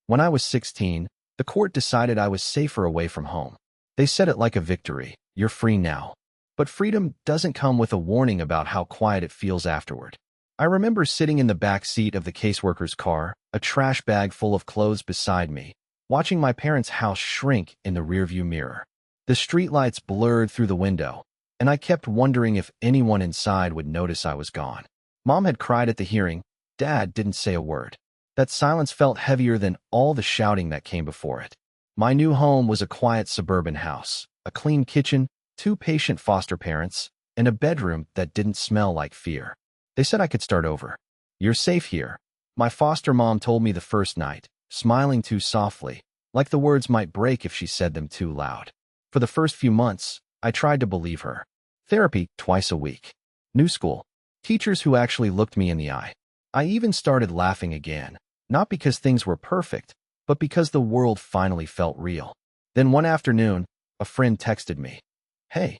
When I was 16, the court decided I was safer away from home. They said it like a victory. You're free now. But freedom doesn't come with a warning about how quiet it feels afterward. I remember sitting in the back seat of the caseworker's car, a trash bag full of clothes beside me, watching my parents' house shrink in the rearview mirror. The streetlights blurred through the window, and I kept wondering if anyone inside would notice I was gone. Mom had cried at the hearing. Dad didn't say a word. That silence felt heavier than all the shouting that came before it. My new home was a quiet suburban house, a clean kitchen, 2 patient foster parents, and a bedroom that didn't smell like fear. They said I could start over. You're safe here, my foster mom told me the first night, smiling too softly, like the words might break if she said them too loud. For the first few months, I tried to believe her. Therapy twice a week. New school. Teachers who actually looked me in the eye. I even started laughing again, not because things were perfect, but because the world finally felt real. Then one afternoon, a friend texted me. Hey,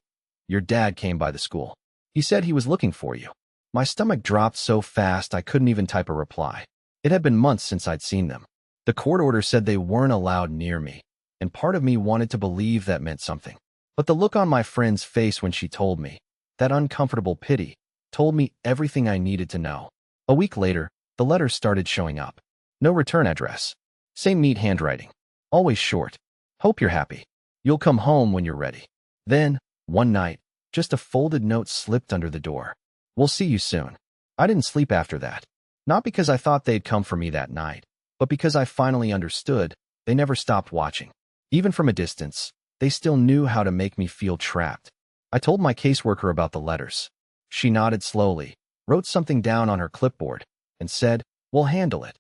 your dad came by the school. He said he was looking for you. My stomach dropped so fast I couldn't even type a reply. It had been months since I'd seen them. The court order said they weren't allowed near me, and part of me wanted to believe that meant something. But the look on my friend's face when she told me, that uncomfortable pity, told me everything I needed to know. A week later, the letters started showing up. No return address. Same neat handwriting. Always short. Hope you're happy. You'll come home when you're ready. Then, one night, just a folded note slipped under the door. We'll see you soon. I didn't sleep after that. Not because I thought they'd come for me that night, but because I finally understood they never stopped watching. Even from a distance, they still knew how to make me feel trapped. I told my caseworker about the letters. She nodded slowly, wrote something down on her clipboard, and said, "We'll handle it."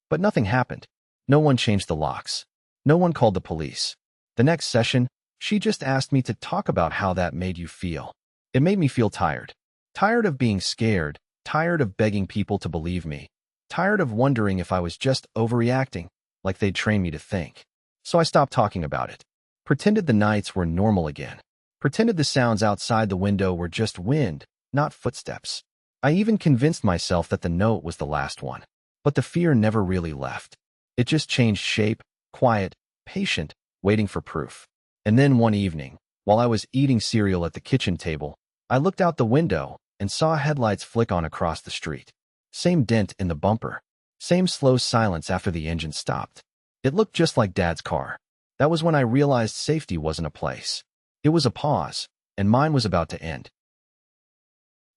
But nothing happened. No one changed the locks. No one called the police. The next session, she just asked me to talk about how that made you feel. It made me feel tired. Tired of being scared, tired of begging people to believe me, tired of wondering if I was just overreacting, like they'd trained me to think. So I stopped talking about it. Pretended the nights were normal again. Pretended the sounds outside the window were just wind, not footsteps. I even convinced myself that the note was the last one. But the fear never really left. It just changed shape, quiet, patient, waiting for proof. And then one evening, while I was eating cereal at the kitchen table, I looked out the window and saw headlights flick on across the street. Same dent in the bumper. Same slow silence after the engine stopped. It looked just like Dad's car. That was when I realized safety wasn't a place. It was a pause, and mine was about to end.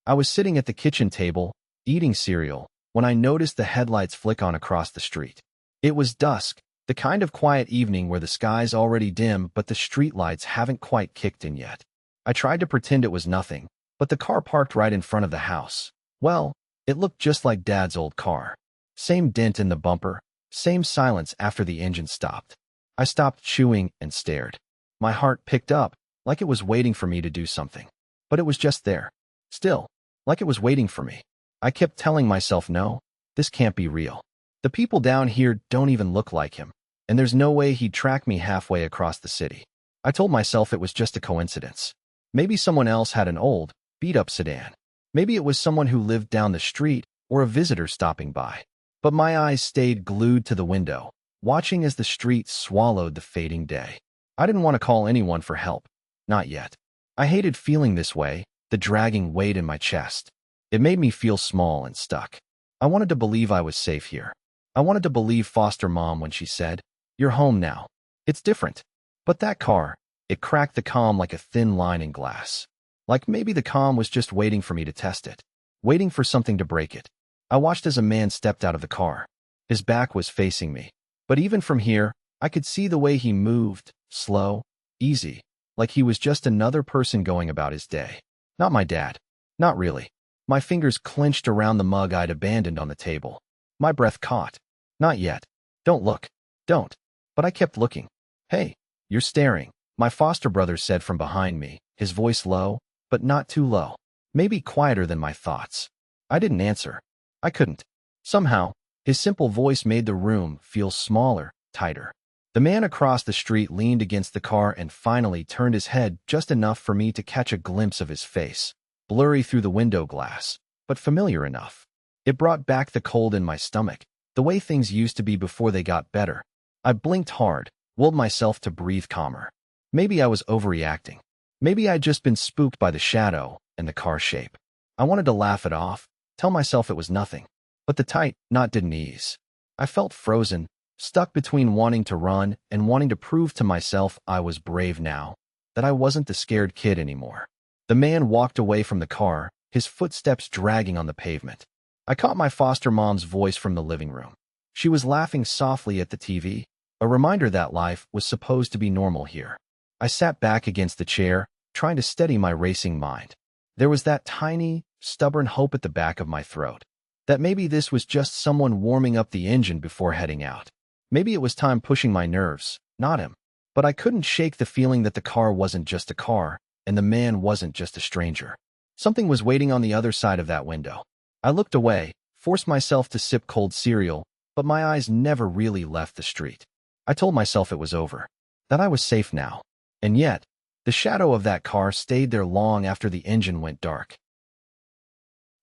I was sitting at the kitchen table, eating cereal, when I noticed the headlights flick on across the street. It was dusk, the kind of quiet evening where the sky's already dim but the streetlights haven't quite kicked in yet. I tried to pretend it was nothing, but the car parked right in front of the house. Well, it looked just like Dad's old car. Same dent in the bumper, same silence after the engine stopped. I stopped chewing and stared. My heart picked up, like it was waiting for me to do something. But it was just there. Still, like it was waiting for me. I kept telling myself, no, this can't be real. The people down here don't even look like him, and there's no way he'd track me halfway across the city. I told myself it was just a coincidence. Maybe someone else had an old, beat-up sedan. Maybe it was someone who lived down the street or a visitor stopping by. But my eyes stayed glued to the window, watching as the street swallowed the fading day. I didn't want to call anyone for help. Not yet. I hated feeling this way, the dragging weight in my chest. It made me feel small and stuck. I wanted to believe I was safe here. I wanted to believe foster mom when she said, "You're home now." It's different. But that car, it cracked the calm like a thin line in glass. Like maybe the calm was just waiting for me to test it. Waiting for something to break it. I watched as a man stepped out of the car. His back was facing me. But even from here, I could see the way he moved, slow, easy, like he was just another person going about his day. Not my dad. Not really. My fingers clenched around the mug I'd abandoned on the table. My breath caught. Not yet. Don't look. Don't. But I kept looking. "Hey, you're staring," my foster brother said from behind me, his voice low, but not too low. Maybe quieter than my thoughts. I didn't answer. I couldn't. Somehow, his simple voice made the room feel smaller, tighter. The man across the street leaned against the car and finally turned his head just enough for me to catch a glimpse of his face. Blurry through the window glass, but familiar enough. It brought back the cold in my stomach, the way things used to be before they got better, I blinked hard, willed myself to breathe calmer. Maybe I was overreacting. Maybe I'd just been spooked by the shadow and the car shape. I wanted to laugh it off, tell myself it was nothing. But the tight knot didn't ease. I felt frozen, stuck between wanting to run and wanting to prove to myself I was brave now, that I wasn't the scared kid anymore. The man walked away from the car, his footsteps dragging on the pavement. I caught my foster mom's voice from the living room. She was laughing softly at the TV, a reminder that life was supposed to be normal here. I sat back against the chair, trying to steady my racing mind. There was that tiny, stubborn hope at the back of my throat, that maybe this was just someone warming up the engine before heading out. Maybe it was time pushing my nerves, not him. But I couldn't shake the feeling that the car wasn't just a car, and the man wasn't just a stranger. Something was waiting on the other side of that window. I looked away, forced myself to sip cold cereal, but my eyes never really left the street. I told myself it was over, that I was safe now. And yet, the shadow of that car stayed there long after the engine went dark.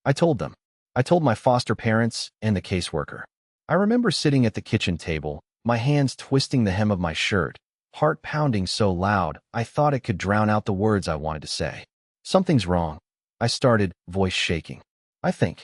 I told them. I told my foster parents and the caseworker. I remember sitting at the kitchen table, my hands twisting the hem of my shirt, heart pounding so loud I thought it could drown out the words I wanted to say. Something's wrong, I started, voice shaking. I think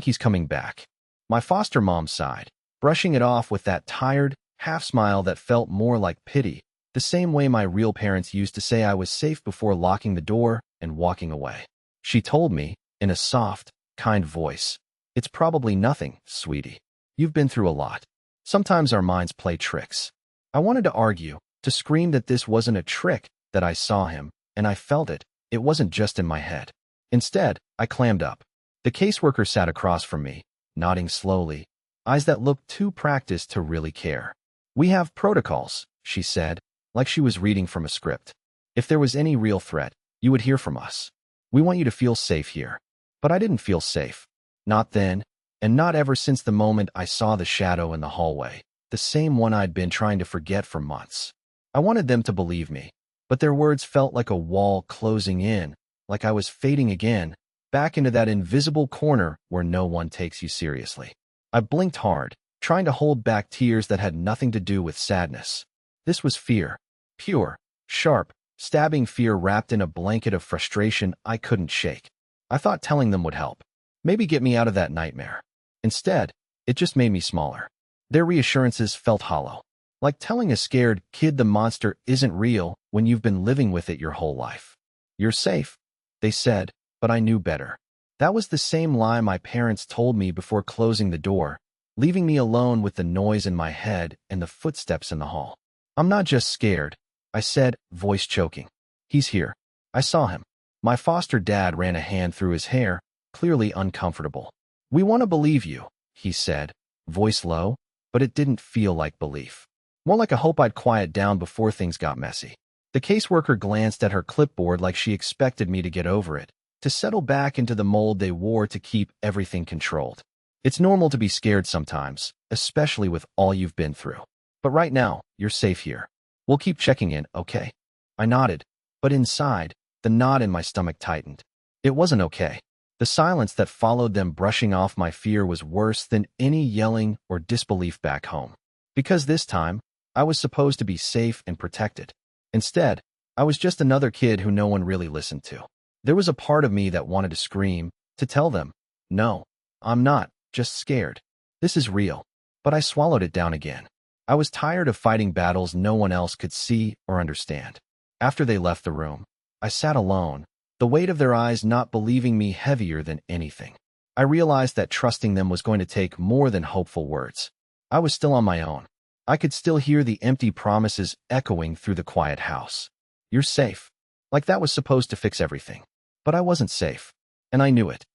he's coming back. My foster mom sighed, brushing it off with that tired, half smile that felt more like pity, the same way my real parents used to say I was safe before locking the door and walking away. She told me, in a soft, kind voice, "It's probably nothing, sweetie. You've been through a lot. Sometimes our minds play tricks." I wanted to argue, to scream that this wasn't a trick, that I saw him, and I felt it. It wasn't just in my head. Instead, I clammed up. The caseworker sat across from me, nodding slowly, eyes that looked too practiced to really care. "We have protocols," she said, like she was reading from a script. "If there was any real threat, you would hear from us. We want you to feel safe here." But I didn't feel safe. Not then, and not ever since the moment I saw the shadow in the hallway, the same one I'd been trying to forget for months. I wanted them to believe me, but their words felt like a wall closing in, like I was fading again, back into that invisible corner where no one takes you seriously. I blinked hard, trying to hold back tears that had nothing to do with sadness. This was fear. Pure, sharp, stabbing fear wrapped in a blanket of frustration I couldn't shake. I thought telling them would help. Maybe get me out of that nightmare. Instead, it just made me smaller. Their reassurances felt hollow. Like telling a scared kid the monster isn't real when you've been living with it your whole life. "You're safe," they said, but I knew better. That was the same lie my parents told me before closing the door, leaving me alone with the noise in my head and the footsteps in the hall. "I'm not just scared," I said, voice choking. "He's here. I saw him." My foster dad ran a hand through his hair, clearly uncomfortable. "We want to believe you," he said, voice low, but it didn't feel like belief. More like a hope I'd quiet down before things got messy. The caseworker glanced at her clipboard like she expected me to get over it, to settle back into the mold they wore to keep everything controlled. "It's normal to be scared sometimes, especially with all you've been through. But right now, you're safe here. We'll keep checking in, okay?" I nodded, but inside, the knot in my stomach tightened. It wasn't okay. The silence that followed them brushing off my fear was worse than any yelling or disbelief back home. Because this time, I was supposed to be safe and protected. Instead, I was just another kid who no one really listened to. There was a part of me that wanted to scream, to tell them, "No, I'm not just scared. This is real." But I swallowed it down again. I was tired of fighting battles no one else could see or understand. After they left the room, I sat alone, the weight of their eyes not believing me heavier than anything. I realized that trusting them was going to take more than hopeful words. I was still on my own. I could still hear the empty promises echoing through the quiet house. "You're safe." Like that was supposed to fix everything. But I wasn't safe, and I knew it.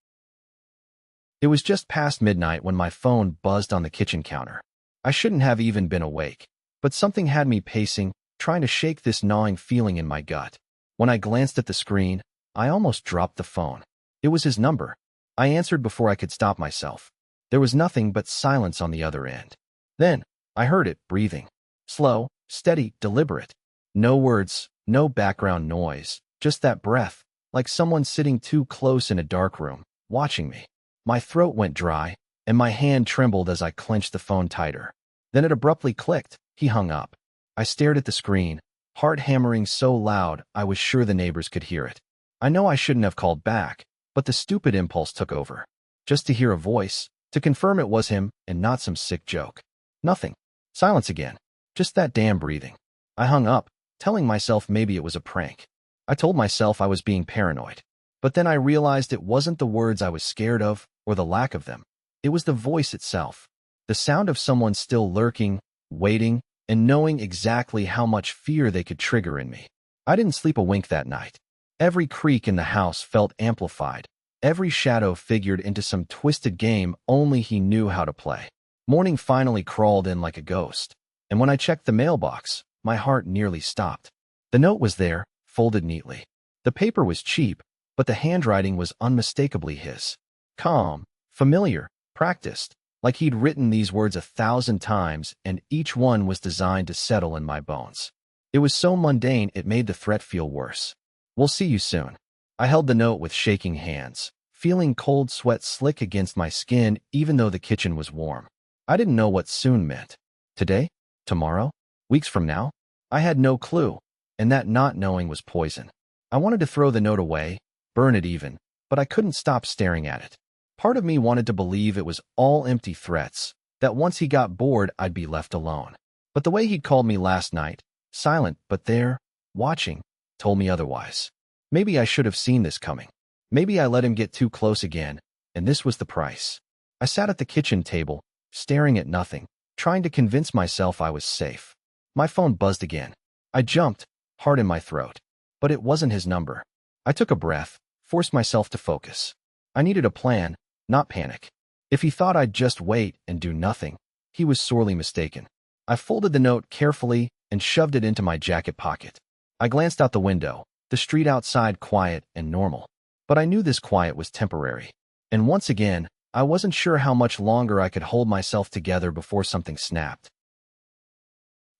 It was just past midnight when my phone buzzed on the kitchen counter. I shouldn't have even been awake, but something had me pacing, trying to shake this gnawing feeling in my gut. When I glanced at the screen, I almost dropped the phone. It was his number. I answered before I could stop myself. There was nothing but silence on the other end. Then, I heard it breathing. Slow, steady, deliberate. No words, no background noise, just that breath, like someone sitting too close in a dark room, watching me. My throat went dry, and my hand trembled as I clenched the phone tighter. Then it abruptly clicked. He hung up. I stared at the screen, heart hammering so loud I was sure the neighbors could hear it. I know I shouldn't have called back, but the stupid impulse took over. Just to hear a voice, to confirm it was him and not some sick joke. Nothing. Silence again. Just that damn breathing. I hung up, telling myself maybe it was a prank. I told myself I was being paranoid. But then I realized it wasn't the words I was scared of, or the lack of them. It was the voice itself. The sound of someone still lurking, waiting, and knowing exactly how much fear they could trigger in me. I didn't sleep a wink that night. Every creak in the house felt amplified. Every shadow figured into some twisted game only he knew how to play. Morning finally crawled in like a ghost, and when I checked the mailbox, my heart nearly stopped. The note was there, folded neatly. The paper was cheap, but the handwriting was unmistakably his. Calm, familiar, practiced, like he'd written these words 1,000 times and each one was designed to settle in my bones. It was so mundane it made the threat feel worse. "We'll see you soon." I held the note with shaking hands, feeling cold sweat slick against my skin even though the kitchen was warm. I didn't know what soon meant. Today? Tomorrow? Weeks from now? I had no clue, and that not knowing was poison. I wanted to throw the note away, burn it even, but I couldn't stop staring at it. Part of me wanted to believe it was all empty threats, that once he got bored I'd be left alone. But the way he'd called me last night, silent but there, watching, told me otherwise. Maybe I should have seen this coming. Maybe I let him get too close again, and this was the price. I sat at the kitchen table, staring at nothing, trying to convince myself I was safe. My phone buzzed again. I jumped, heart in my throat. But it wasn't his number. I took a breath, forced myself to focus. I needed a plan, not panic. If he thought I'd just wait and do nothing, he was sorely mistaken. I folded the note carefully and shoved it into my jacket pocket. I glanced out the window, the street outside quiet and normal. But I knew this quiet was temporary. And once again, I wasn't sure how much longer I could hold myself together before something snapped.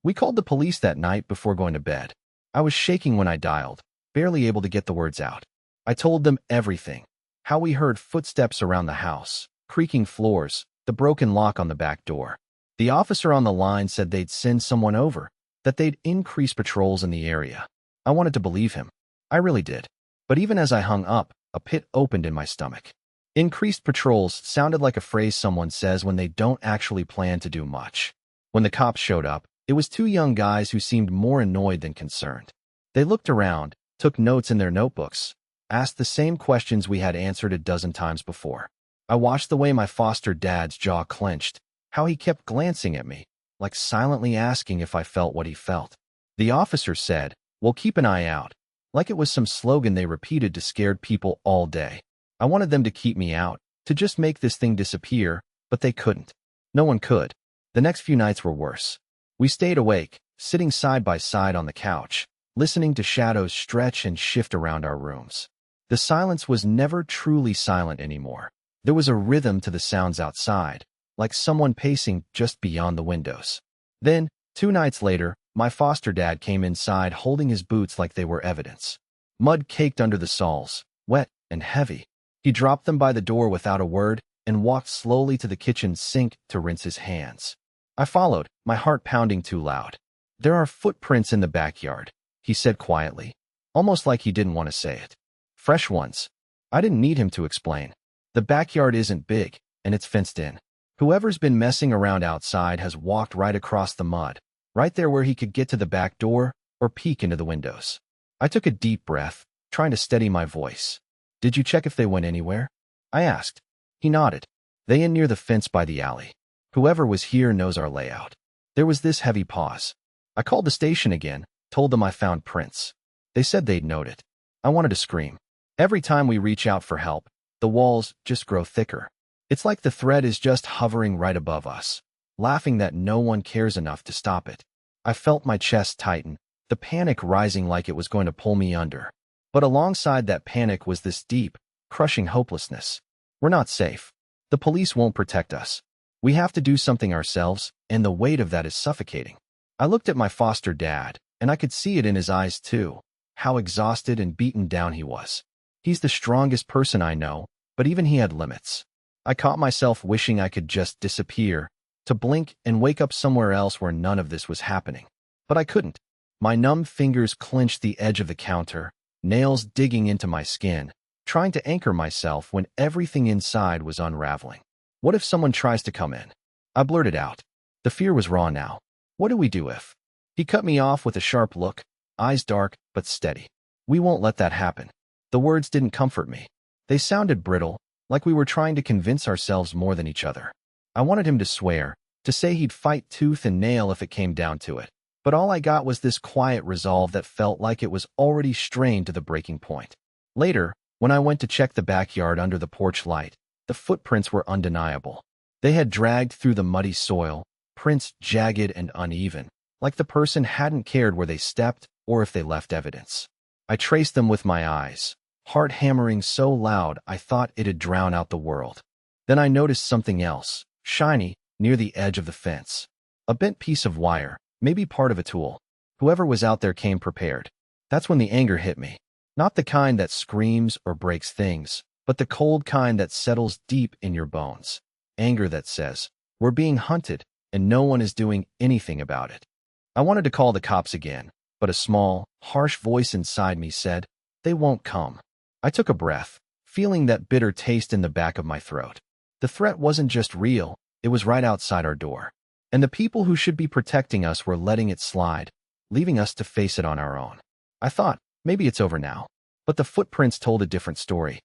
We called the police that night before going to bed. I was shaking when I dialed, barely able to get the words out. I told them everything. How we heard footsteps around the house, creaking floors, the broken lock on the back door. The officer on the line said they'd send someone over, that they'd increase patrols in the area. I wanted to believe him. I really did. But even as I hung up, a pit opened in my stomach. Increased patrols sounded like a phrase someone says when they don't actually plan to do much. When the cops showed up, it was two young guys who seemed more annoyed than concerned. They looked around, took notes in their notebooks, asked the same questions we had answered a dozen times before. I watched the way my foster dad's jaw clenched, how he kept glancing at me, like silently asking if I felt what he felt. The officer said, "We'll keep an eye out," like it was some slogan they repeated to scared people all day. I wanted them to keep me out, to just make this thing disappear, but they couldn't. No one could. The next few nights were worse. We stayed awake, sitting side by side on the couch, listening to shadows stretch and shift around our rooms. The silence was never truly silent anymore. There was a rhythm to the sounds outside, like someone pacing just beyond the windows. Then, 2 nights later, my foster dad came inside holding his boots like they were evidence. Mud caked under the soles, wet and heavy. He dropped them by the door without a word and walked slowly to the kitchen sink to rinse his hands. I followed, my heart pounding too loud. "There are footprints in the backyard," he said quietly, almost like he didn't want to say it. "Fresh ones." I didn't need him to explain. The backyard isn't big, and it's fenced in. Whoever's been messing around outside has walked right across the mud, right there where he could get to the back door or peek into the windows. I took a deep breath, trying to steady my voice. "Did you check if they went anywhere?" I asked. He nodded. "They in near the fence by the alley. Whoever was here knows our layout." There was this heavy pause. I called the station again, told them I found prints. They said they'd note it. I wanted to scream. Every time we reach out for help, the walls just grow thicker. It's like the threat is just hovering right above us, laughing that no one cares enough to stop it. I felt my chest tighten, the panic rising like it was going to pull me under. But alongside that panic was this deep, crushing hopelessness. We're not safe. The police won't protect us. We have to do something ourselves, and the weight of that is suffocating. I looked at my foster dad, and I could see it in his eyes too, how exhausted and beaten down he was. He's the strongest person I know, but even he had limits. I caught myself wishing I could just disappear, to blink and wake up somewhere else where none of this was happening. But I couldn't. My numb fingers clenched the edge of the counter, nails digging into my skin, trying to anchor myself when everything inside was unraveling. What if someone tries to come in? I blurted out. The fear was raw now. What do we do if? He cut me off with a sharp look, eyes dark but steady. We won't let that happen. The words didn't comfort me. They sounded brittle, like we were trying to convince ourselves more than each other. I wanted him to swear, to say he'd fight tooth and nail if it came down to it. But all I got was this quiet resolve that felt like it was already strained to the breaking point. Later, when I went to check the backyard under the porch light, the footprints were undeniable. They had dragged through the muddy soil, prints jagged and uneven, like the person hadn't cared where they stepped or if they left evidence. I traced them with my eyes, heart hammering so loud I thought it'd drown out the world. Then I noticed something else, shiny, near the edge of the fence. A bent piece of wire, maybe part of a tool. Whoever was out there came prepared. That's when the anger hit me. Not the kind that screams or breaks things, but the cold kind that settles deep in your bones. Anger that says, we're being hunted, and no one is doing anything about it. I wanted to call the cops again, but a small, harsh voice inside me said, they won't come. I took a breath, feeling that bitter taste in the back of my throat. The threat wasn't just real, it was right outside our door. And the people who should be protecting us were letting it slide, leaving us to face it on our own. I thought, maybe it's over now. But the footprints told a different story.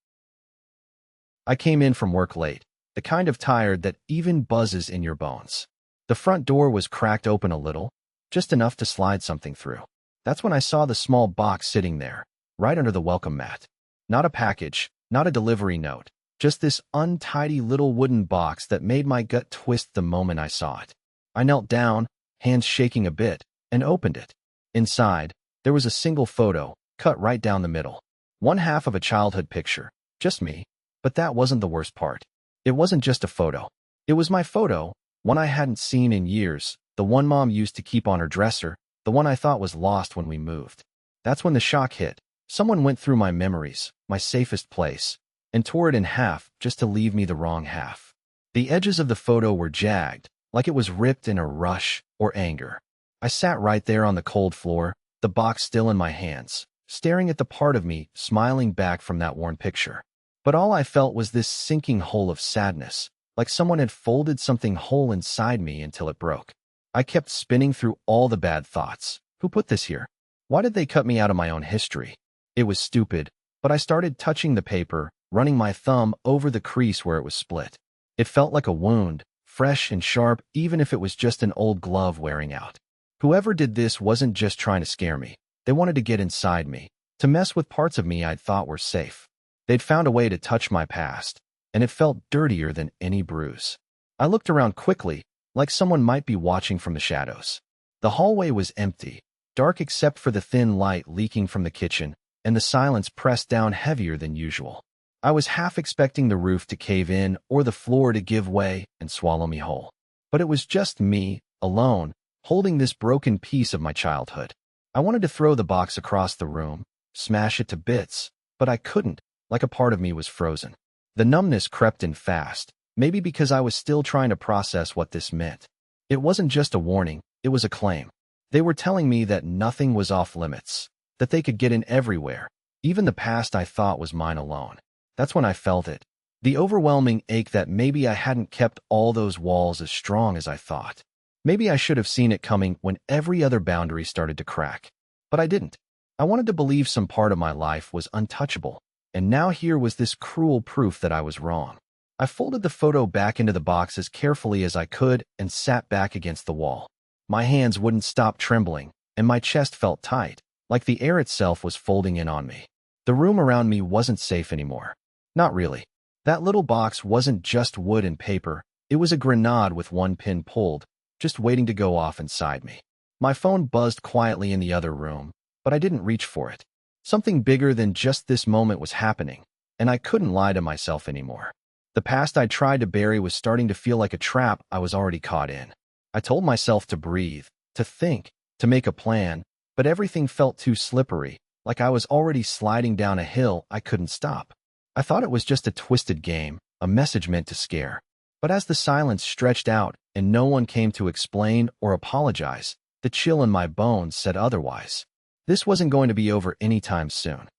I came in from work late, the kind of tired that even buzzes in your bones. The front door was cracked open a little, just enough to slide something through. That's when I saw the small box sitting there, right under the welcome mat. Not a package, not a delivery note, just this untidy little wooden box that made my gut twist the moment I saw it. I knelt down, hands shaking a bit, and opened it. Inside, there was a single photo, cut right down the middle. One half of a childhood picture, just me. But that wasn't the worst part. It wasn't just a photo. It was my photo, one I hadn't seen in years, the one Mom used to keep on her dresser, the one I thought was lost when we moved. That's when the shock hit. Someone went through my memories, my safest place, and tore it in half just to leave me the wrong half. The edges of the photo were jagged, like it was ripped in a rush or anger. I sat right there on the cold floor, the box still in my hands, staring at the part of me smiling back from that worn picture. But all I felt was this sinking hole of sadness, like someone had folded something whole inside me until it broke. I kept spinning through all the bad thoughts. Who put this here? Why did they cut me out of my own history? It was stupid, but I started touching the paper, running my thumb over the crease where it was split. It felt like a wound, fresh and sharp, even if it was just an old glove wearing out. Whoever did this wasn't just trying to scare me. They wanted to get inside me, to mess with parts of me I'd thought were safe. They'd found a way to touch my past, and it felt dirtier than any bruise. I looked around quickly, like someone might be watching from the shadows. The hallway was empty, dark except for the thin light leaking from the kitchen, and the silence pressed down heavier than usual. I was half expecting the roof to cave in or the floor to give way and swallow me whole. But it was just me, alone, holding this broken piece of my childhood. I wanted to throw the box across the room, smash it to bits, but I couldn't, like a part of me was frozen. The numbness crept in fast, maybe because I was still trying to process what this meant. It wasn't just a warning, it was a claim. They were telling me that nothing was off limits, that they could get in everywhere, even the past I thought was mine alone. That's when I felt it. The overwhelming ache that maybe I hadn't kept all those walls as strong as I thought. Maybe I should have seen it coming when every other boundary started to crack. But I didn't. I wanted to believe some part of my life was untouchable, and now here was this cruel proof that I was wrong. I folded the photo back into the box as carefully as I could and sat back against the wall. My hands wouldn't stop trembling, and my chest felt tight, like the air itself was folding in on me. The room around me wasn't safe anymore. Not really. That little box wasn't just wood and paper, it was a grenade with one pin pulled, just waiting to go off inside me. My phone buzzed quietly in the other room, but I didn't reach for it. Something bigger than just this moment was happening, and I couldn't lie to myself anymore. The past I tried to bury was starting to feel like a trap I was already caught in. I told myself to breathe, to think, to make a plan, but everything felt too slippery, like I was already sliding down a hill I couldn't stop. I thought it was just a twisted game, a message meant to scare. But as the silence stretched out, and no one came to explain or apologize. The chill in my bones said otherwise. This wasn't going to be over anytime soon.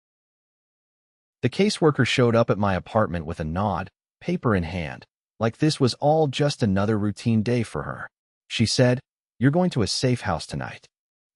The caseworker showed up at my apartment with a nod, paper in hand, like this was all just another routine day for her. She said, "You're going to a safe house tonight.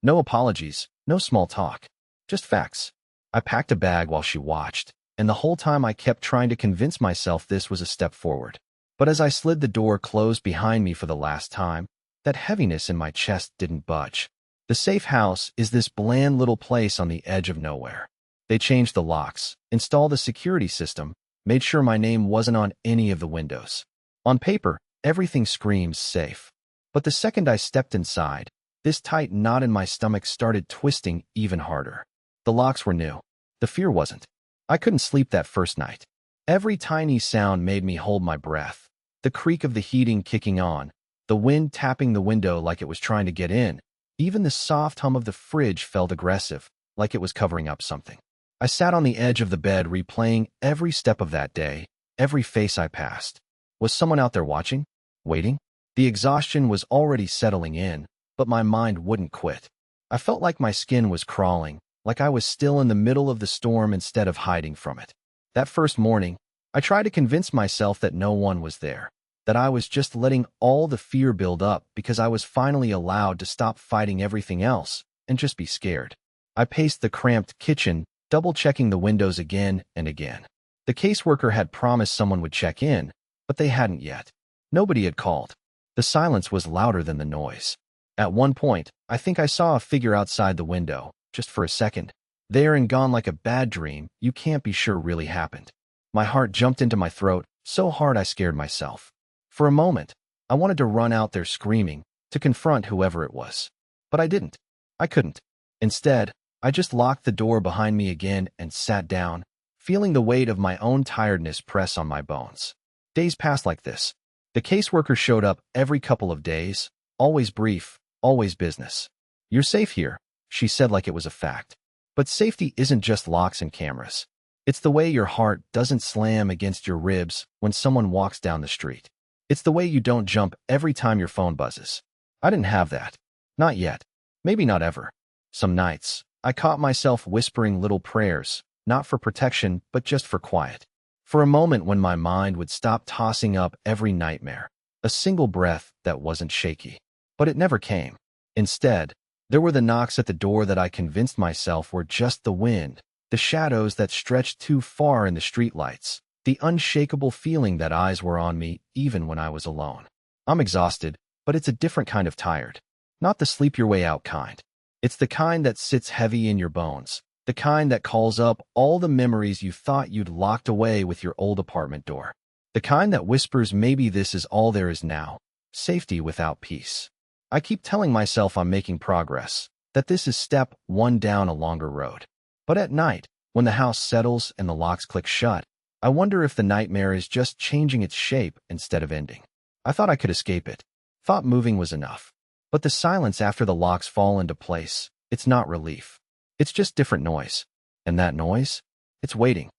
No apologies, no small talk. Just facts." I packed a bag while she watched, and the whole time I kept trying to convince myself this was a step forward. But as I slid the door closed behind me for the last time, that heaviness in my chest didn't budge. The safe house is this bland little place on the edge of nowhere. They changed the locks, installed a security system, made sure my name wasn't on any of the windows. On paper, everything screams safe. But the second I stepped inside, this tight knot in my stomach started twisting even harder. The locks were new. The fear wasn't. I couldn't sleep that first night. Every tiny sound made me hold my breath. The creak of the heating kicking on, the wind tapping the window like it was trying to get in. Even the soft hum of the fridge felt aggressive, like it was covering up something. I sat on the edge of the bed replaying every step of that day, every face I passed. Was someone out there watching? Waiting? The exhaustion was already settling in, but my mind wouldn't quit. I felt like my skin was crawling, like I was still in the middle of the storm instead of hiding from it. That first morning, I tried to convince myself that no one was there, that I was just letting all the fear build up because I was finally allowed to stop fighting everything else and just be scared. I paced the cramped kitchen, double-checking the windows again and again. The caseworker had promised someone would check in, but they hadn't yet. Nobody had called. The silence was louder than the noise. At one point, I think I saw a figure outside the window, just for a second. There and gone like a bad dream you can't be sure really happened. My heart jumped into my throat, so hard I scared myself. For a moment, I wanted to run out there screaming, to confront whoever it was. But I didn't. I couldn't. Instead, I just locked the door behind me again and sat down, feeling the weight of my own tiredness press on my bones. Days passed like this. The caseworker showed up every couple of days, always brief, always business. "You're safe here," she said like it was a fact. But safety isn't just locks and cameras. It's the way your heart doesn't slam against your ribs when someone walks down the street. It's the way you don't jump every time your phone buzzes. I didn't have that. Not yet. Maybe not ever. Some nights, I caught myself whispering little prayers, not for protection, but just for quiet. For a moment when my mind would stop tossing up every nightmare. A single breath that wasn't shaky. But it never came. Instead, there were the knocks at the door that I convinced myself were just the wind, the shadows that stretched too far in the streetlights, the unshakable feeling that eyes were on me even when I was alone. I'm exhausted, but it's a different kind of tired. Not the sleep your way out kind. It's the kind that sits heavy in your bones, the kind that calls up all the memories you thought you'd locked away with your old apartment door. The kind that whispers maybe this is all there is now, safety without peace. I keep telling myself I'm making progress, that this is step one down a longer road. But at night, when the house settles and the locks click shut, I wonder if the nightmare is just changing its shape instead of ending. I thought I could escape it. Thought moving was enough. But the silence after the locks fall into place, it's not relief. It's just different noise. And that noise? It's waiting.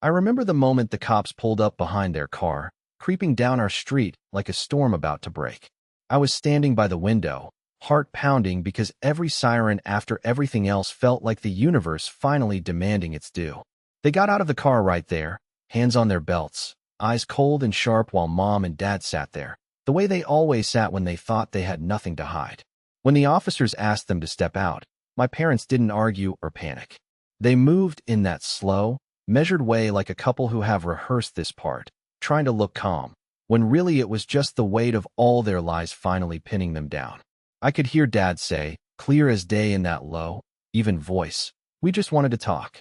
I remember the moment the cops pulled up behind their car, creeping down our street like a storm about to break. I was standing by the window, heart pounding because every siren after everything else felt like the universe finally demanding its due. They got out of the car right there, hands on their belts, eyes cold and sharp while Mom and Dad sat there, the way they always sat when they thought they had nothing to hide. When the officers asked them to step out, my parents didn't argue or panic. They moved in that slow, measured way like a couple who have rehearsed this part, trying to look calm, when really it was just the weight of all their lies finally pinning them down. I could hear Dad say, clear as day in that low, even voice, "We just wanted to talk."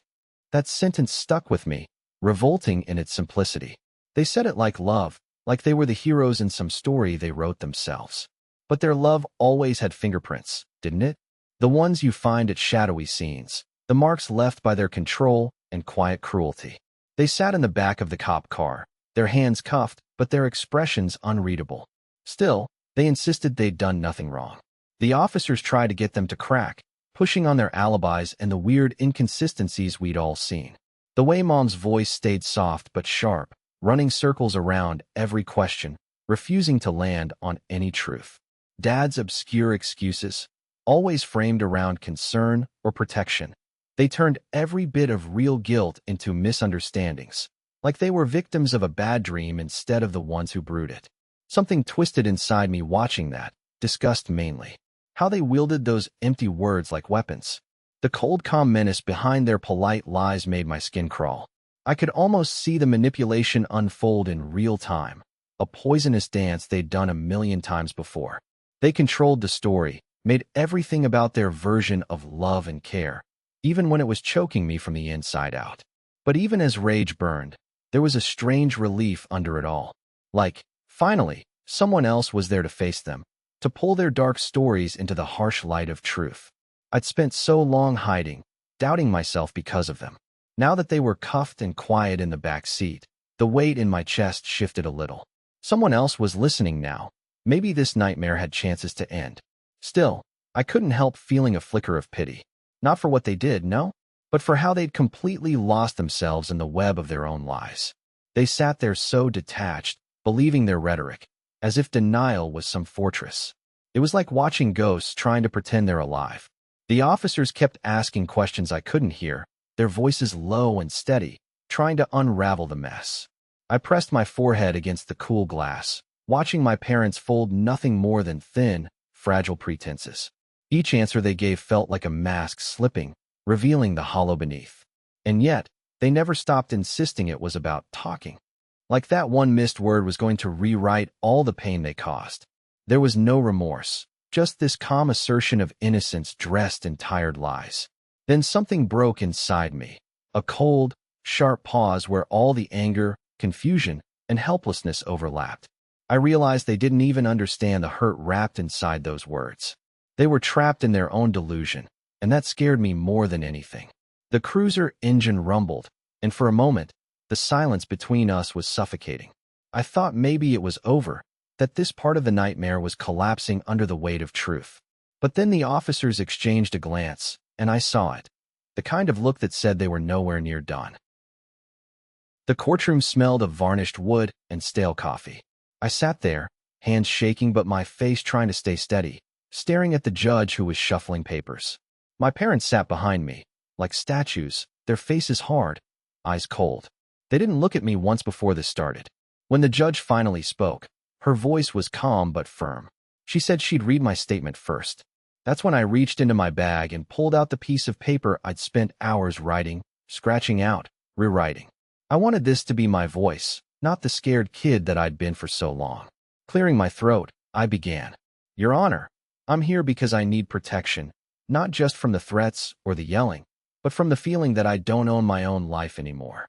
That sentence stuck with me, revolting in its simplicity. They said it like love, like they were the heroes in some story they wrote themselves. But their love always had fingerprints, didn't it? The ones you find at shadowy scenes, the marks left by their control and quiet cruelty. They sat in the back of the cop car, their hands cuffed, but their expressions unreadable. Still, they insisted they'd done nothing wrong. The officers tried to get them to crack, pushing on their alibis and the weird inconsistencies we'd all seen. The way Mom's voice stayed soft but sharp, running circles around every question. refusing to land on any truth. Dad's obscure excuses, always framed around concern or protection. They turned every bit of real guilt into misunderstandings, like they were victims of a bad dream instead of the ones who brewed it. Something twisted inside me watching that, disgust mainly. How they wielded those empty words like weapons. The cold, calm menace behind their polite lies made my skin crawl. I could almost see the manipulation unfold in real time, a poisonous dance they'd done a million times before. They controlled the story, made everything about their version of love and care, even when it was choking me from the inside out. But even as rage burned, there was a strange relief under it all. Like, finally, someone else was there to face them, to pull their dark stories into the harsh light of truth. I'd spent so long hiding, doubting myself because of them. Now that they were cuffed and quiet in the back seat, the weight in my chest shifted a little. Someone else was listening now. Maybe this nightmare had chances to end. Still, I couldn't help feeling a flicker of pity. Not for what they did, no, but for how they'd completely lost themselves in the web of their own lies. They sat there so detached, believing their rhetoric, as if denial was some fortress. It was like watching ghosts trying to pretend they're alive. The officers kept asking questions I couldn't hear, their voices low and steady, trying to unravel the mess. I pressed my forehead against the cool glass, watching my parents fold nothing more than thin, fragile pretenses. Each answer they gave felt like a mask slipping, revealing the hollow beneath. And yet, they never stopped insisting it was about talking. Like that one missed word was going to rewrite all the pain they caused. There was no remorse, just this calm assertion of innocence dressed in tired lies. Then something broke inside me, a cold, sharp pause where all the anger, confusion, and helplessness overlapped. I realized they didn't even understand the hurt wrapped inside those words. They were trapped in their own delusion, and that scared me more than anything. The cruiser engine rumbled, and for a moment, the silence between us was suffocating. I thought maybe it was over, that this part of the nightmare was collapsing under the weight of truth. But then the officers exchanged a glance, and I saw it. The kind of look that said they were nowhere near done. The courtroom smelled of varnished wood and stale coffee. I sat there, hands shaking but my face trying to stay steady, staring at the judge who was shuffling papers. My parents sat behind me, like statues, their faces hard, eyes cold. They didn't look at me once before this started. When the judge finally spoke, her voice was calm but firm. She said she'd read my statement first. That's when I reached into my bag and pulled out the piece of paper I'd spent hours writing, scratching out, rewriting. I wanted this to be my voice, not the scared kid that I'd been for so long. Clearing my throat, I began. Your Honor, I'm here because I need protection, not just from the threats or the yelling, but from the feeling that I don't own my own life anymore.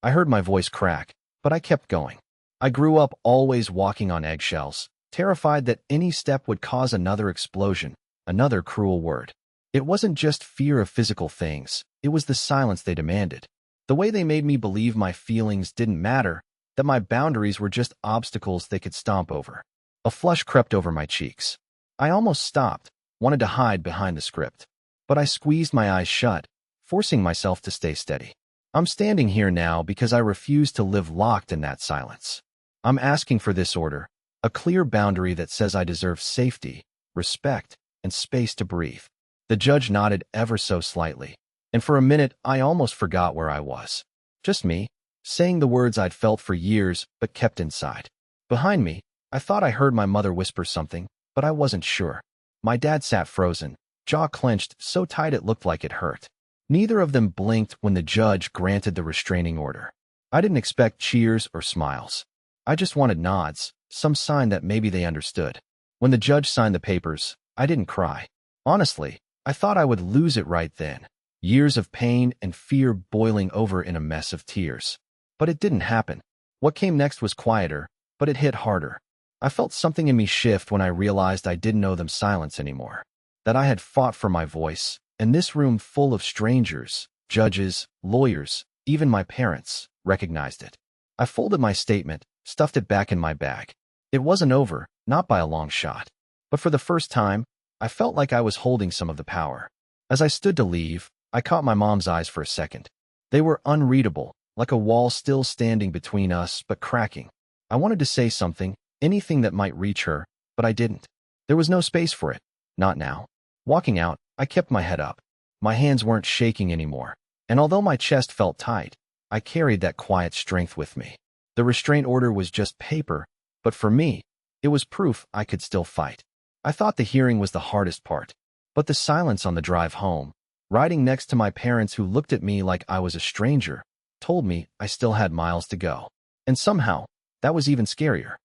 I heard my voice crack, but I kept going. I grew up always walking on eggshells, terrified that any step would cause another explosion, another cruel word. It wasn't just fear of physical things, it was the silence they demanded. The way they made me believe my feelings didn't matter, that my boundaries were just obstacles they could stomp over. A flush crept over my cheeks. I almost stopped, wanted to hide behind the script. But I squeezed my eyes shut, forcing myself to stay steady. I'm standing here now because I refuse to live locked in that silence. I'm asking for this order, a clear boundary that says I deserve safety, respect, and space to breathe. The judge nodded ever so slightly, and for a minute I almost forgot where I was. Just me, saying the words I'd felt for years but kept inside. Behind me, I thought I heard my mother whisper something, but I wasn't sure. My dad sat frozen, jaw clenched so tight it looked like it hurt. Neither of them blinked when the judge granted the restraining order. I didn't expect cheers or smiles. I just wanted nods, some sign that maybe they understood. When the judge signed the papers, I didn't cry. Honestly, I thought I would lose it right then. Years of pain and fear boiling over in a mess of tears. But it didn't happen. What came next was quieter, but it hit harder. I felt something in me shift when I realized I didn't owe them silence anymore. That I had fought for my voice, and this room full of strangers, judges, lawyers, even my parents, recognized it. I folded my statement, stuffed it back in my bag. It wasn't over, not by a long shot. But for the first time, I felt like I was holding some of the power. As I stood to leave, I caught my mom's eyes for a second. They were unreadable, like a wall still standing between us but cracking. I wanted to say something, anything that might reach her, but I didn't. There was no space for it. Not now. Walking out, I kept my head up. My hands weren't shaking anymore, and although my chest felt tight, I carried that quiet strength with me. The restraint order was just paper, but for me, it was proof I could still fight. I thought the hearing was the hardest part, but the silence on the drive home, riding next to my parents who looked at me like I was a stranger, told me I still had miles to go. And somehow, that was even scarier.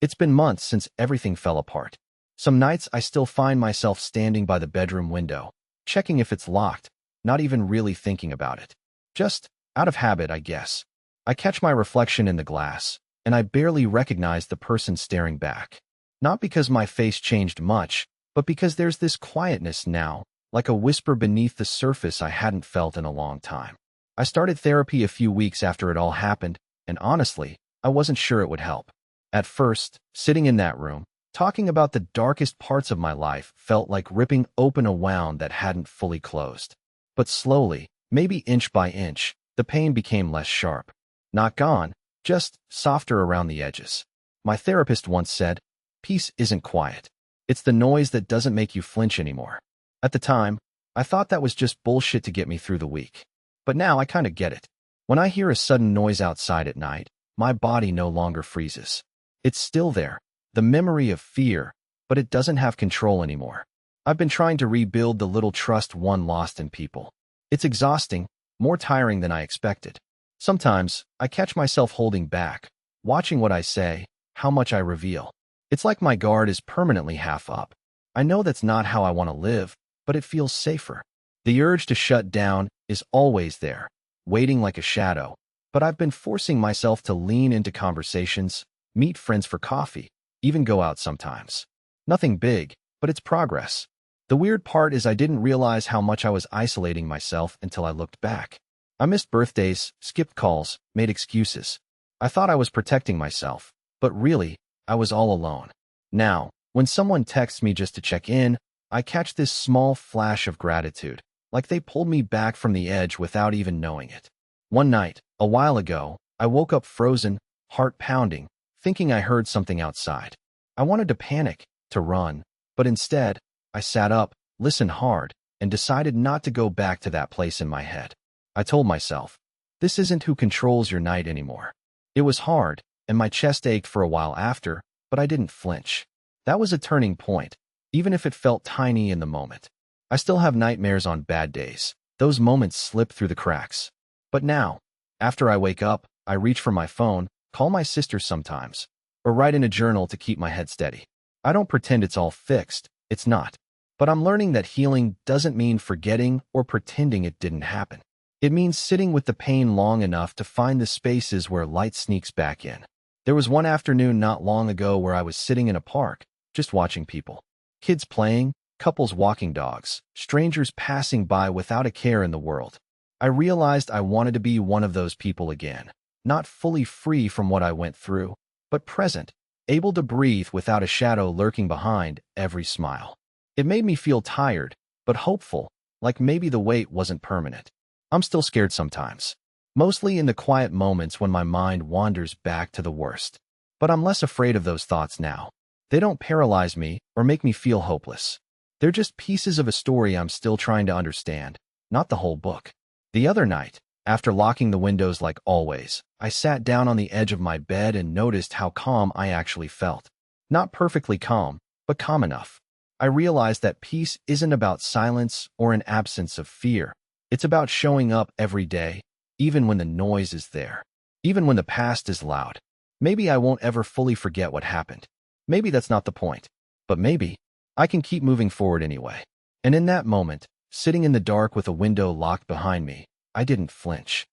It's been months since everything fell apart. Some nights I still find myself standing by the bedroom window, checking if it's locked, not even really thinking about it. Just out of habit, I guess. I catch my reflection in the glass, and I barely recognize the person staring back. Not because my face changed much, but because there's this quietness now, like a whisper beneath the surface I hadn't felt in a long time. I started therapy a few weeks after it all happened, and honestly, I wasn't sure it would help. At first, sitting in that room, talking about the darkest parts of my life felt like ripping open a wound that hadn't fully closed. But slowly, maybe inch by inch, the pain became less sharp. Not gone, just softer around the edges. My therapist once said, "Peace isn't quiet. It's the noise that doesn't make you flinch anymore." At the time, I thought that was just bullshit to get me through the week. But now I kind of get it. When I hear a sudden noise outside at night, my body no longer freezes. It's still there, the memory of fear, but it doesn't have control anymore. I've been trying to rebuild the little trust one lost in people. It's exhausting, more tiring than I expected. Sometimes, I catch myself holding back, watching what I say, how much I reveal. It's like my guard is permanently half up. I know that's not how I want to live, but it feels safer. The urge to shut down is always there, waiting like a shadow, but I've been forcing myself to lean into conversations, meet friends for coffee, even go out sometimes. Nothing big, but it's progress. The weird part is I didn't realize how much I was isolating myself until I looked back. I missed birthdays, skipped calls, made excuses. I thought I was protecting myself, but really, I was all alone. Now, when someone texts me just to check in, I catch this small flash of gratitude, like they pulled me back from the edge without even knowing it. One night, a while ago, I woke up frozen, heart pounding, thinking I heard something outside. I wanted to panic, to run, but instead, I sat up, listened hard, and decided not to go back to that place in my head. I told myself, this isn't who controls your night anymore. It was hard, and my chest ached for a while after, but I didn't flinch. That was a turning point, even if it felt tiny in the moment. I still have nightmares on bad days. Those moments slip through the cracks. But now, after I wake up, I reach for my phone, call my sister sometimes, or write in a journal to keep my head steady. I don't pretend it's all fixed. It's not. But I'm learning that healing doesn't mean forgetting or pretending it didn't happen. It means sitting with the pain long enough to find the spaces where light sneaks back in. There was one afternoon not long ago where I was sitting in a park, just watching people. Kids playing, couples walking dogs, strangers passing by without a care in the world. I realized I wanted to be one of those people again, not fully free from what I went through, but present, able to breathe without a shadow lurking behind every smile. It made me feel tired, but hopeful, like maybe the weight wasn't permanent. I'm still scared sometimes, mostly in the quiet moments when my mind wanders back to the worst. But I'm less afraid of those thoughts now. They don't paralyze me or make me feel hopeless. They're just pieces of a story I'm still trying to understand, not the whole book. The other night, after locking the windows like always, I sat down on the edge of my bed and noticed how calm I actually felt. Not perfectly calm, but calm enough. I realized that peace isn't about silence or an absence of fear. It's about showing up every day, even when the noise is there, even when the past is loud. Maybe I won't ever fully forget what happened. Maybe that's not the point. But maybe I can keep moving forward anyway. And in that moment, sitting in the dark with a window locked behind me, I didn't flinch.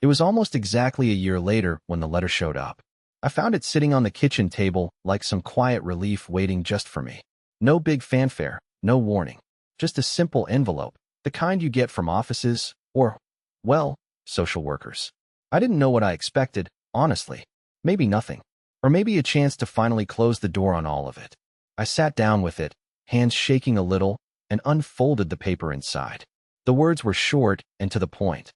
It was almost exactly a year later when the letter showed up. I found it sitting on the kitchen table like some quiet relief waiting just for me. No big fanfare, no warning. Just a simple envelope, the kind you get from offices or, well, social workers. I didn't know what I expected, honestly. Maybe nothing. Or maybe a chance to finally close the door on all of it. I sat down with it, hands shaking a little, and unfolded the paper inside. The words were short and to the point.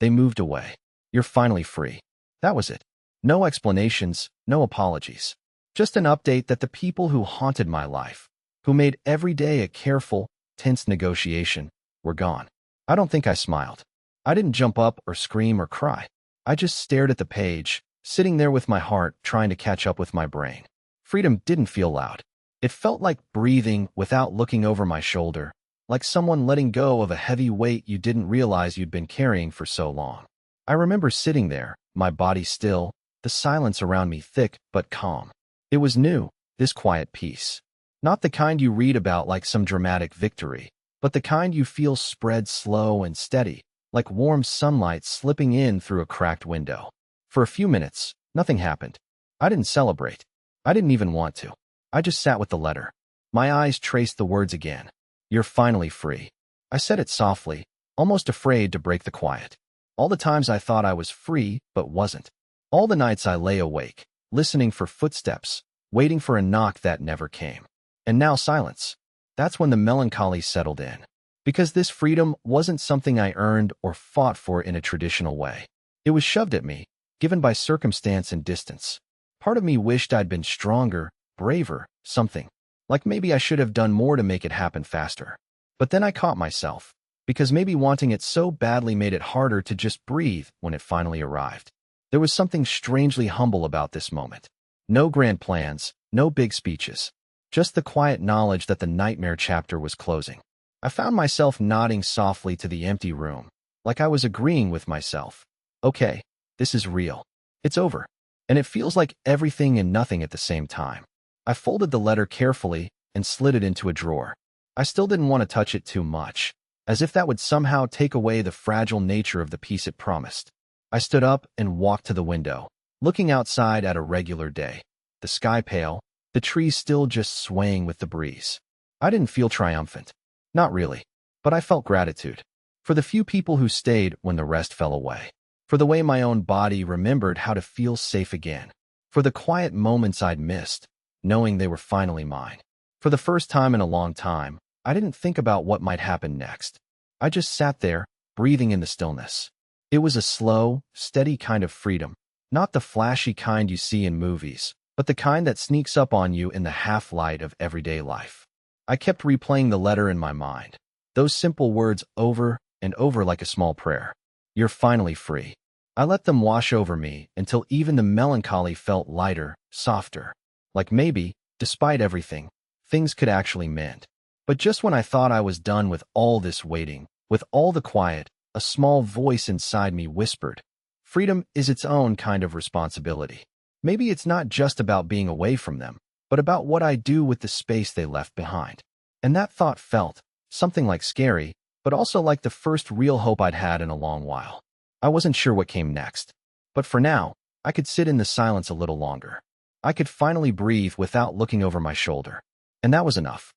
They moved away. You're finally free. That was it. No explanations, no apologies. Just an update that the people who haunted my life, who made every day a careful, tense negotiation, were gone. I don't think I smiled. I didn't jump up or scream or cry. I just stared at the page, sitting there with my heart trying to catch up with my brain. Freedom didn't feel loud. It felt like breathing without looking over my shoulder, like someone letting go of a heavy weight you didn't realize you'd been carrying for so long. I remember sitting there, my body still, the silence around me thick but calm. It was new, this quiet peace. Not the kind you read about like some dramatic victory, but the kind you feel spread slow and steady, like warm sunlight slipping in through a cracked window. For a few minutes, nothing happened. I didn't celebrate. I didn't even want to. I just sat with the letter. My eyes traced the words again. "You're finally free." I said it softly, almost afraid to break the quiet. All the times I thought I was free, but wasn't. All the nights I lay awake, listening for footsteps, waiting for a knock that never came. And now silence. That's when the melancholy settled in. Because this freedom wasn't something I earned or fought for in a traditional way. It was shoved at me, given by circumstance and distance. Part of me wished I'd been stronger, braver, something. Like maybe I should have done more to make it happen faster. But then I caught myself, because maybe wanting it so badly made it harder to just breathe when it finally arrived. There was something strangely humble about this moment. No grand plans, no big speeches. Just the quiet knowledge that the nightmare chapter was closing. I found myself nodding softly to the empty room, like I was agreeing with myself. Okay, this is real. It's over. And it feels like everything and nothing at the same time. I folded the letter carefully and slid it into a drawer. I still didn't want to touch it too much, as if that would somehow take away the fragile nature of the peace it promised. I stood up and walked to the window, looking outside at a regular day. The sky pale, the trees still just swaying with the breeze. I didn't feel triumphant. Not really. But I felt gratitude. For the few people who stayed when the rest fell away. For the way my own body remembered how to feel safe again. For the quiet moments I'd missed, knowing they were finally mine. For the first time in a long time, I didn't think about what might happen next. I just sat there, breathing in the stillness. It was a slow, steady kind of freedom. Not the flashy kind you see in movies, but the kind that sneaks up on you in the half-light of everyday life. I kept replaying the letter in my mind. Those simple words over and over like a small prayer. You're finally free. I let them wash over me until even the melancholy felt lighter, softer. Like maybe, despite everything, things could actually mend. But just when I thought I was done with all this waiting, with all the quiet, a small voice inside me whispered, freedom is its own kind of responsibility. Maybe it's not just about being away from them, but about what I do with the space they left behind. And that thought felt something like scary, but also like the first real hope I'd had in a long while. I wasn't sure what came next, but for now, I could sit in the silence a little longer. I could finally breathe without looking over my shoulder. And that was enough.